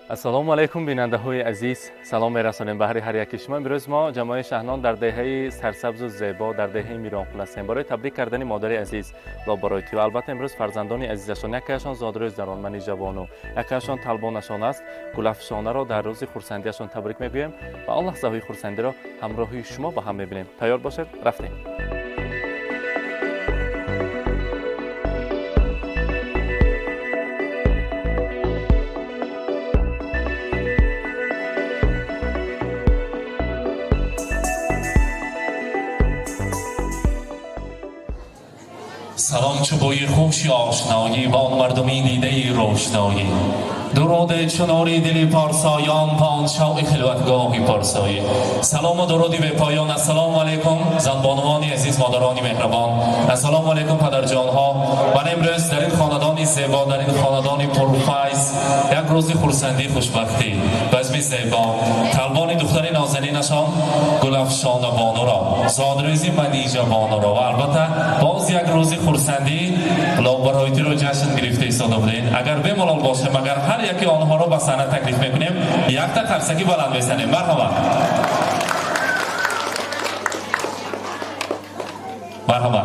السلام علیکم بیننده های عزیز، سلام میرسانیم به هر یک شما. امروز ما جماعت شهنان در دهه سرسبز و زیبا در دهه میرانکول هستیم برای تبریک کردن مادر عزیز لابرایتی و البته امروز فرزندان عزیزشان، یکیشان زادروز درانمنی جوانو، یکیشان طلبانشان است. گلافشانه را در روز خورسندیشان تبریک میگویم و آن لحظه های خورسندی را همراهی شما با هم میبینیم. تیار باشید، رفتیم. سلام چوبوی خوشی آشنایی با آن مردمی دیده روشنایی، درود چناری دلی پارسایان پانشاه خلوتگاهی پارسایی. سلام و درودی به پایان. السلام علیکم زنبانوان عزیز، مادران مهربان، السلام علیکم پدرجان ها. من امروز در این خاندان زیبا، در این خاندان پرفیض یک روز خورسندی خوشبختی بزم زیبا طلبان دختر نازنینشان گلافشانه بانو را، زادروزی منیژه بانو را و البته باز یک روز خورسندی لابرایتی رو جشن گرفته ایستاده بودین. اگر بمالال باشه مگر هر یکی آنها رو به صحنه تکلیف میکنیم، یک تا قرصکی بلند بزنیم. مرحبا مرحبا.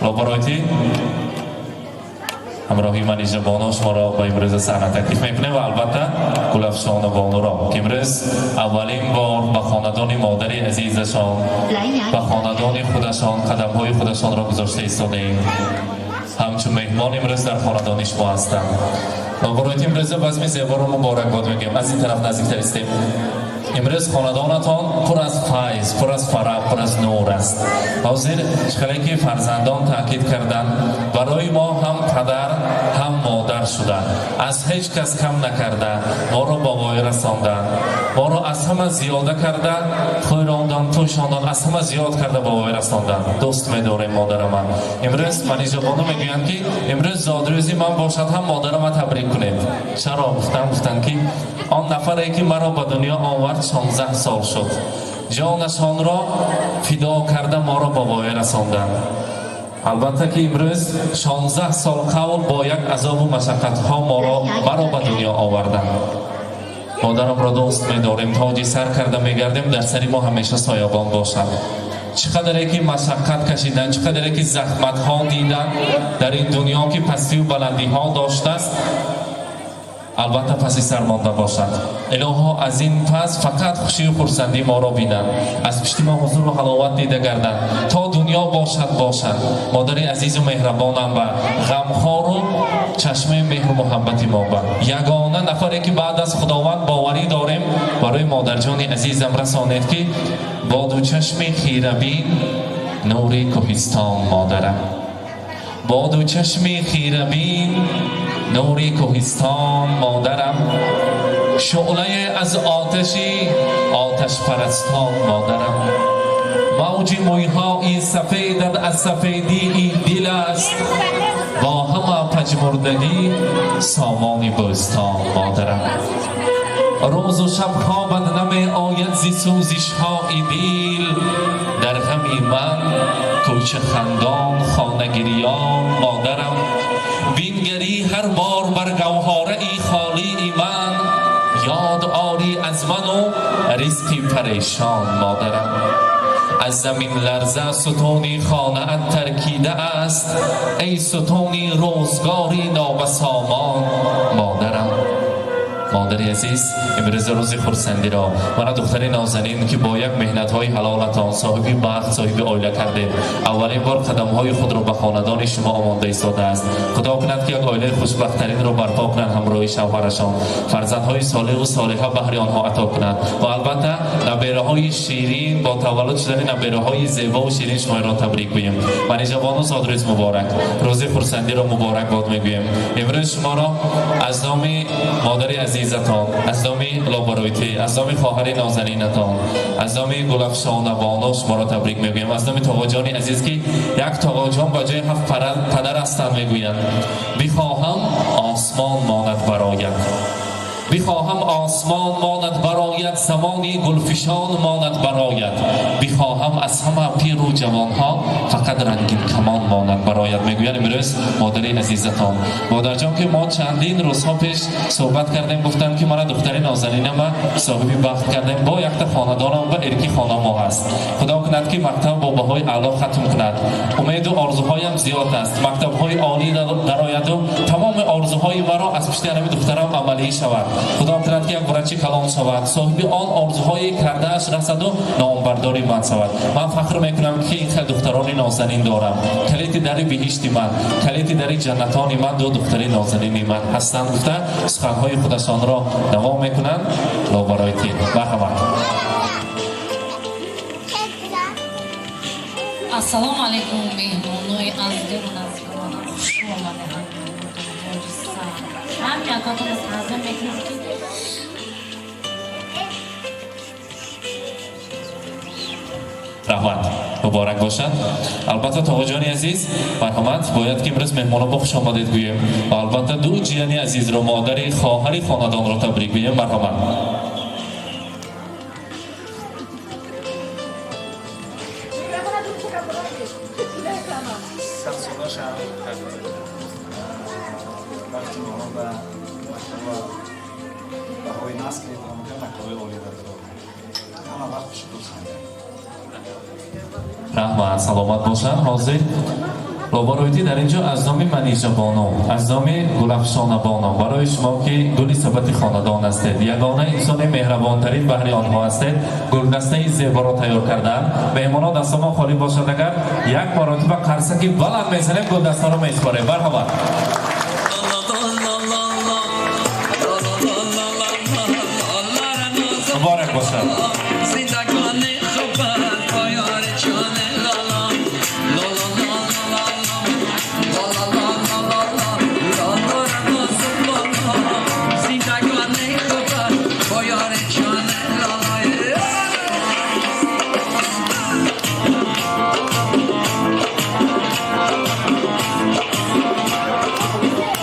لابرایتی همراهی منیژه بانو شما را به امروز صحنه تکلیف میکنیم و البته گلافشانه بانو را که امروز اولین بار به خاندان مادر عزیزشان، به خاندان خودشان قدم‌های خودشان را گذاشته ایستاده ایم. همچون مهمان امروز در خاندان شما هستم. لابرایتی امروز بزم زیبا را مبارکباد میگیم. از این طرف نزدیکتر استیم. امروز خاندانتان پر از فیض، پر از فرح، پر از نور است. حاضر چقدر که فرزندان تاکید کردند برای ما هم پدر هم مادر شدند، از هیچ کس کم نکردند، ما را با وای رساندند، ما را از همه زیاده کرده خویراندند، توشاندند، از همه زیاد کرده با وای رساندند. دوست می‌دارم مادر من. امروز منیژه بانو میگویند که امروز زادروزی من باشد هم مادرم تبریک کنید. چرا؟ گفتن که آن نفری که مرا به دنیا آورد 16 سال شد، جانشان را فدا کرده ما را با وای رساندند. البته که امروز 16 سال قبل با یک عذاب و مشقت ها مرا به دنیا آوردند. مادرم را دوست می‌داریم، تاجی سر کرده می‌گردیم در سری ما همیشه سایبان باشد. چقدر که مشقت کشیدن، چقدر که زحمت ها دیدن در این دنیا که پستی و بلندی ها داشته است، البته پسی سرمانده باشد. الها از این پس فقط خوشی و خورسندی ما را بینند، از پشت ما حضور و حلاوت دیده گردند تا دنیا باشد. مادر عزیز و مهربانم و غمخوار و چشمه مهر و محبت ما با یگانه نفری که بعد از خداوند باوری داریم برای مادر جان عزیزم رسانید که با دو چشم خیره بین نوری کوهستان مادرم، با دو چشم خیره بین نوری کوهستان مادرم، شعله از آتش پرستان مادرم، موج مویهای سفیدت از سفیدی این دل است، با همه پژمردگی سامان بستان مادرم. روز و شب خوابت نمی آید زی سوزش های دل، در غمی من کوچه خندان خانه گریان مادرم، بینگری هر بار بر گوهاره ای خالی من، یاد آری از من و رزقی پریشان مادرم. از زمین لرزه ستونی خانه ات ترکیده است، ای ستونی روزگاری نابسامان مادرم. مادر عزیز امروز روز خورسندی را من دختر نازنین که با یک مهنت های حلالتان صاحبی بخت، صاحبی عائله کرده اولین بار قدم های خود را به خاندان شما آمانده ایستاده است. خدا کند که یک عائله خوشبخت‌ترین را برپا کنند همراه شوهرشان، فرزندهای صالح و صالحه بهر آنها عطا کند و البته نبیره های شیرین با تولد شدن نبیره های زیبا و شیرین شما را تبریک گوییم. منیژه بانو زادروز مبارک، روز خورسندی را مبارک باد میگوییم. امروز شما را از نام مادر عزیزتان، از نام لابرایتی، از نام خواهر نازنینتان، از نام گلافشانه بانو شما را تبریک میگویم. از نام تاقا جان عزیز که یک تاقا جان به جای 7 پدر هستند میگویند بخواهم آسمان ماند برآید، بخواهم آسمان ماند برآید زمانی گلفشان ماند برآید بخواهم از همه پیر و جوانها فقط رنگین کمان ماند برآید. میگوید امروز مادری عزیزتان مادر جان که ما چندین روزها پیش صحبت کردیم گفتم که من دختری نازنینم و صاحب بخت کردیم با یک خاندانم و ارکی خانه ما هست. خدا کند که مکتب با بهای اعلی ختم کند. امید و آرزوهایم زیاد است مکتب های عالی درآید و تمام آرزوهای مرا از پشت همین دخترم عملی شود. خدا کند که یک برچه کلان شود صاحب آن آرزوهای کرده اش رسد و نامبرداری من شود. من فخر میکنم که این خیلی دختران نازنین دارم. کلید در بهشت من کلید در جنتان من دو دختری نازنین من هستند گفته سخنهای خودشان را دوام میکنند. لا برای تیم مرحمت. Assalomu alaykum mehmonoi aziz va naziron. Xush omadinglar. Hamyatimiz hazm etdik. رحمت مبارک باشد. البته تاجان عزیز مرحمت باید که امروز مهمانان با خوش آمدید گوییم و البته دو جیانی عزیز را مادری خواهری خاندان را تبریک گوییم. مرحمت. رحمت سلامت باشن. حاضر لابارویتی در اینجا از نام منیژه بانو از نام گلفشان بانو برای شما که گلی ثبت خاندان هستید یگانه انسان مهربان ترین بهر آنها هستید گلدسته زیبا را تیار کردن. مهمانان دست ما خالی باشد اگر یک مرتبه قرصکی بلند میزنیم گلدسته را میسپاریم. مرحبا. مبارک باشد.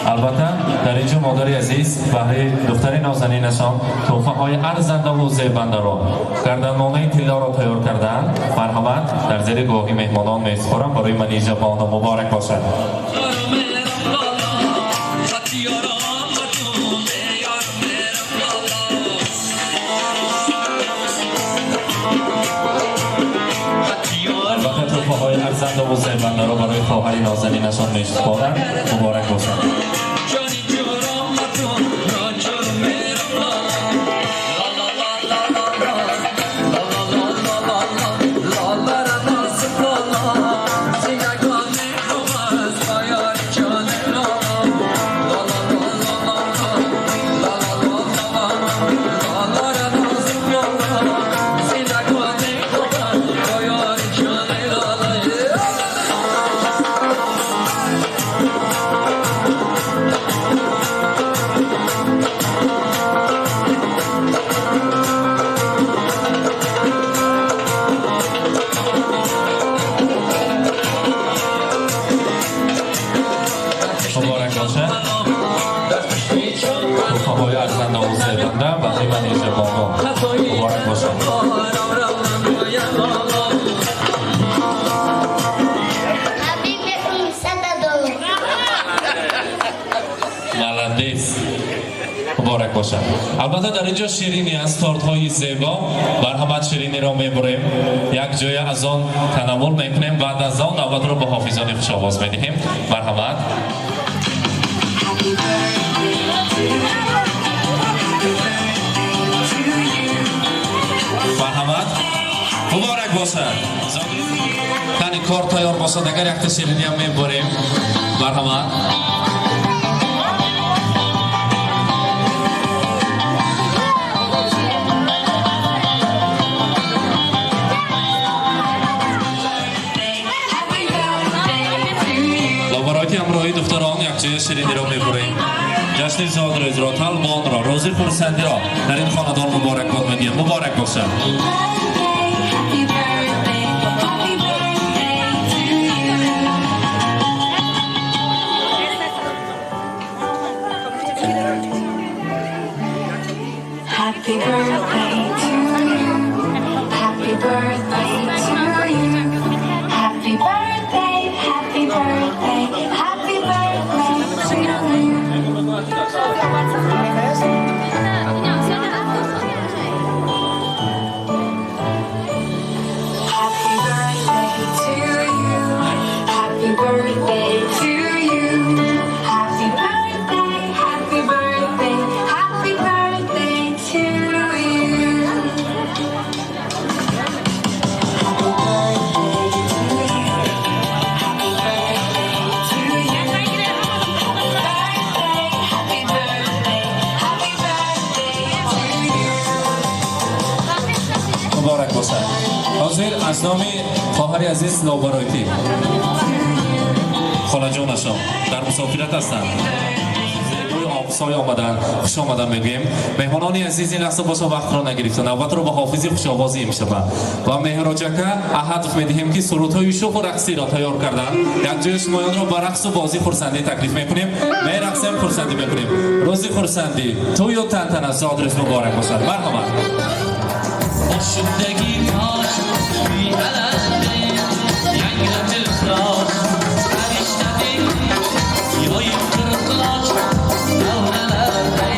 البته در اینجا مادری عزیز برای دختری نازنینشان تحفه های ارزنده و زیبنده را گردنمانه طلا را تیار کردند. مرحمت در زیر گواهی مهمانان میسپارم برای منیژه بانو. مبارک باشد. البته تحفه های ارزنده و زیبنده را برای خواهری نازنینشان میسپارم. مبارک باشد. مبارک باشد. البته در اینجا شیرینی از تارت های زیبا مرحمت شیرینی را میبریم یک جای از آن تناول میکنیم بعد از آن نوبت را به حافظان خوش آواز میدهیم. مرحمت. مرحمت مبارک باشد. تنی کار تیار باشد اگر یک تا شیرینی هم میبریم. مرحمت. همراهی دختران یک جای شیرینی را میبریم. جشن زاد را اجرا طلبان را روزی خورسندی را در این خاندان مبارک باد میدیم. مبارک باشد. Happy birthday to you. Happy birthday to you. Happy birthday, happy birthday, happy birthday to you. Happy birthday to you. Happy birthday to you. Happy birthday, happy birthday, happy birthday to you. Happy مبارک باشد. حاضر از نام خواهر عزیز لابرایتی خاله جانشان در مسافرت هستند. روی آبسای آمدن، خوش آمدن میگیم. مهمانان عزیز این لحظه باشا وقت را نگرفتن. نوبت رو با حافظی خوش‌آوازی می‌شود. و مهراجکه هدف می‌دهیم که سرودهای شوخ و رقصی را تیار کردن. یک جای شمایان را به رقص و بازی خرسندی تکلیف می‌کنیم. می‌رقصیم، خرسندی می‌کنیم. روزی خرسندی توی و تنتن از زادرس مبارک باشد. مرحبا. شدگی کاش بی علنده ینگ تلفراش پریشتدی یای کرکلاش دورلرده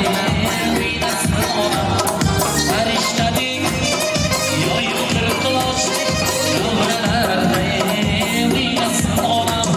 بی دستانم پریشتدی یای کرکلاش دورلرده بی دستانم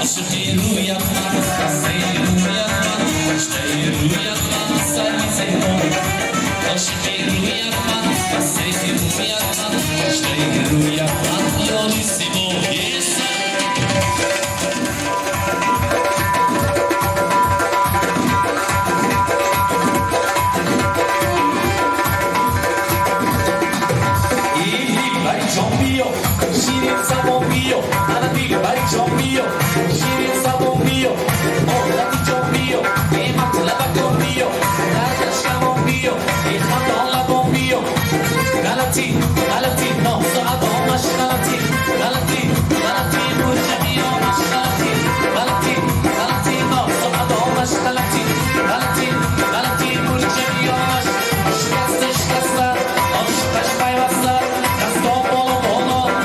عاشقی رویت من قصه رویت من مشتاق رویت من سری زیبا عاشقی رویت من قصه رویت من مشتاق رویت من یاری سیبو شیرین سبا بیو انا دیگه بری جان بیو شیرین سبا بیو اولادی جان بیو قیمت لبکان بیو دردش کمان بیو ای خدا لبان بیو غلطی غلطی نازو ادامش غلطی غلطی غلطی مرجعی آمش غلطی غلطی غلطی نازو ادامش غلطی غلطی غلطی مرجعی آمش شکستش کستر عاشقش پیوستر دستا بالا بالا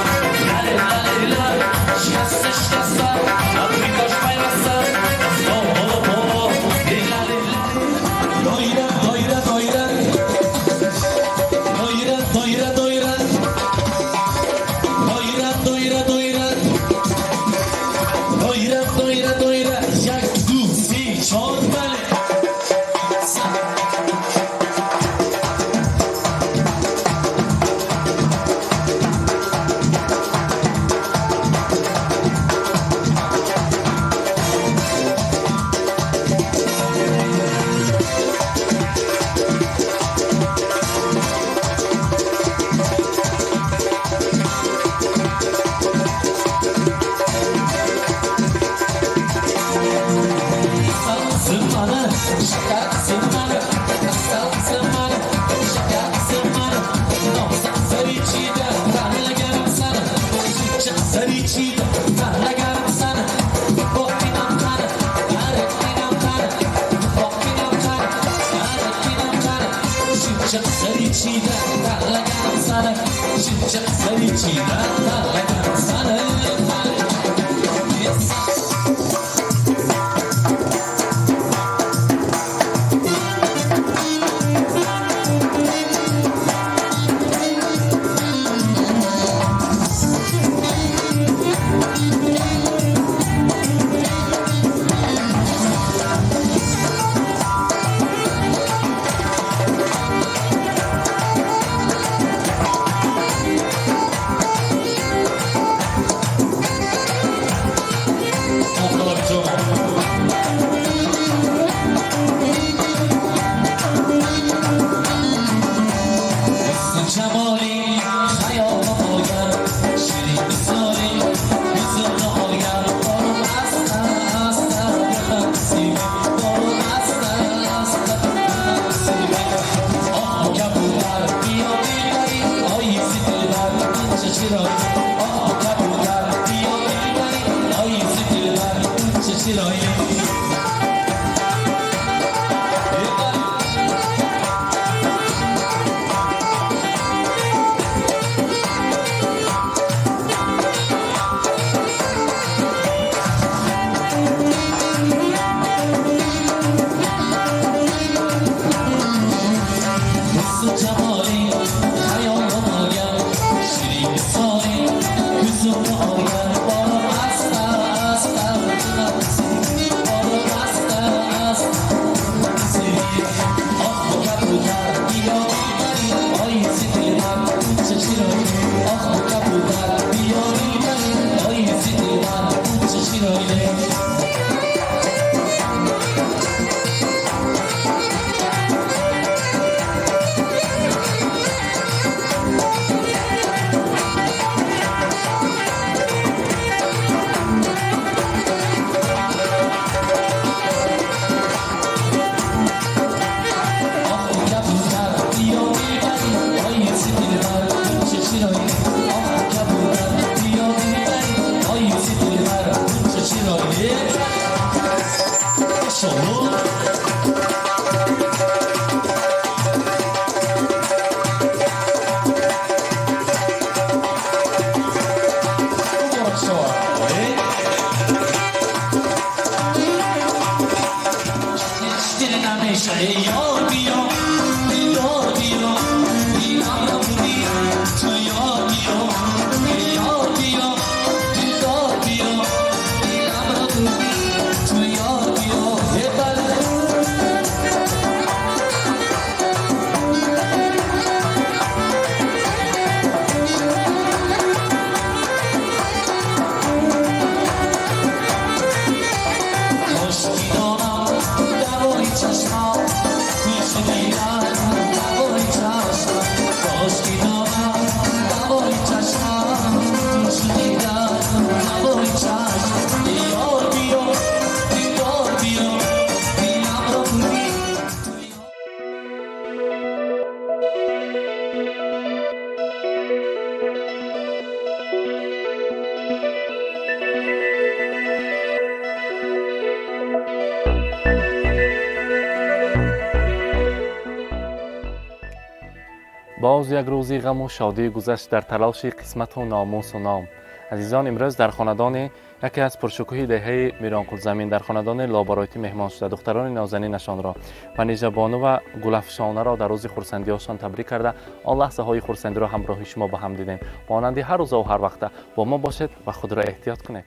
باز یک روزی غم و شادی گذشت در تلاش قسمت و ناموس و نام. عزیزان، امروز در خاندان یکی از پرشکوهی دهه میرانکول زمین در خاندان لابارایتی مهمان شده. دختران نازنینشان را و نیژه بانو و گلافشانه را در روز خرسندی‌هاشان تبریک کرده. آن لحظه های خرسندی را همراه شما با هم دیدیم. مانند هر روز و هر وقت با ما باشید و خود را احتیاط کنید.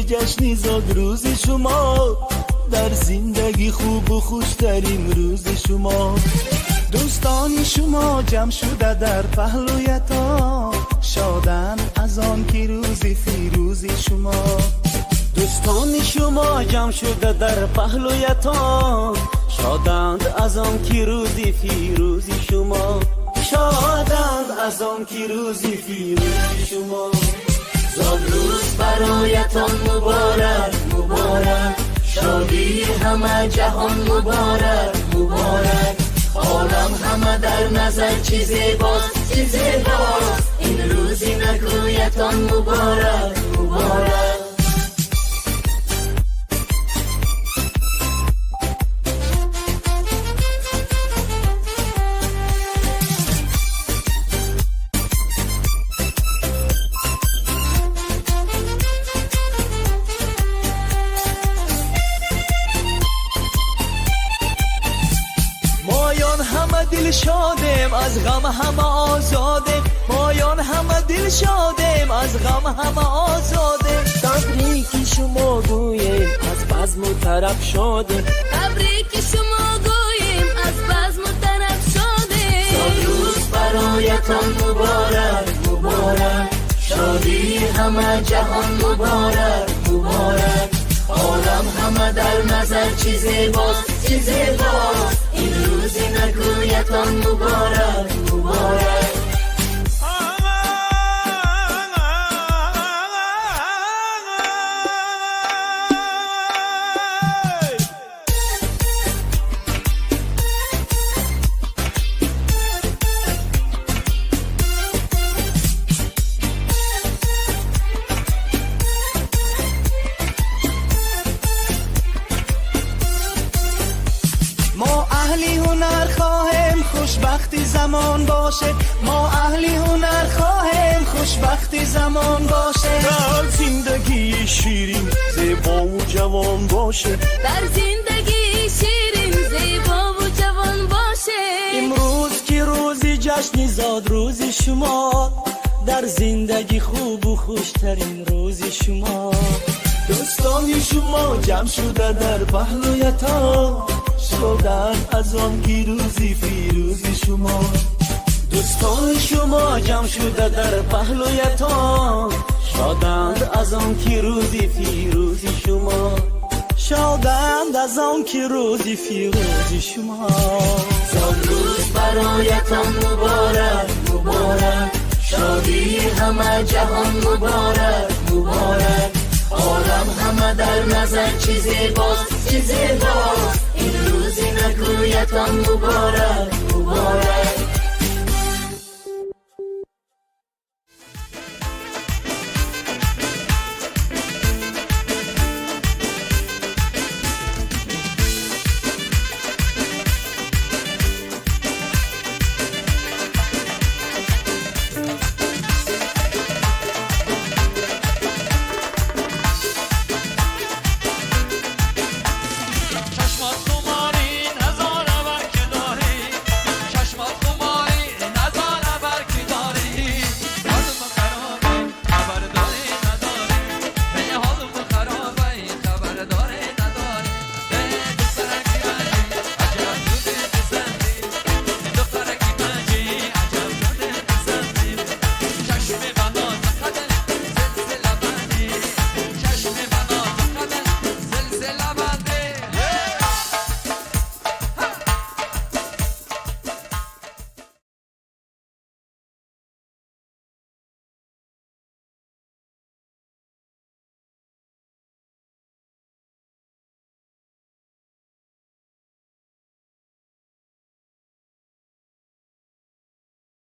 جشنی زاد روز شما، در زندگی خوب و خوشترین روز شما. دوستان شما جمع شده در پهلویتان، شادن از آن که روز فیروز شما. دوستان شما جمع شده در پهلویتان، شادند از آن که روز فیروز شما. شادند از آن که روز فیروز شما. زاد روز برایتان مبارک مبارک، شادی همه جهان مبارک مبارک. عالم همه در نظر چه زیباست چه زیباست، این روزی نگویتان مبارک مبارک. دل شادیم از غم همه آزادیم، مایان همه دل شادیم از غم همه آزادیم. تبریک شما گوییم از بزم و طرب شادیم، تبریک شما گوییم از بزم و طرب شادیم. صد روز برایتان مبارک مبارک، شادی همه جهان مبارک مبارک. عالم همه در نظر چه زیباست چه زیباست، این روزی نگویتان مبارک مبارک. خوشبختی زمان باشه، ما اهلی هنر خواهیم خوشبختی زمان باشه. در زندگی شیرین زیبا و جوان باشه، در زندگی شیرین زیبا و جوان باشه. امروز که روزی جشنی زاد روز شما، در زندگی خوب و خوشترین روز شما. دوستان شما جمع شده در پهلویتان، شادن از آن که روزی فیروز شما. دوستان شما جمع شده در پهلویتان، شادند از آن که روزی فیروز شما. شادند از آن که روزی فیروز شما. زاد روز برایتان مبارک مبارک، شادی همه جهان مبارک مبارک. عالم همه در نظر چه زیباست چه زیباست، این روزی نگویتان مبارک مبارک.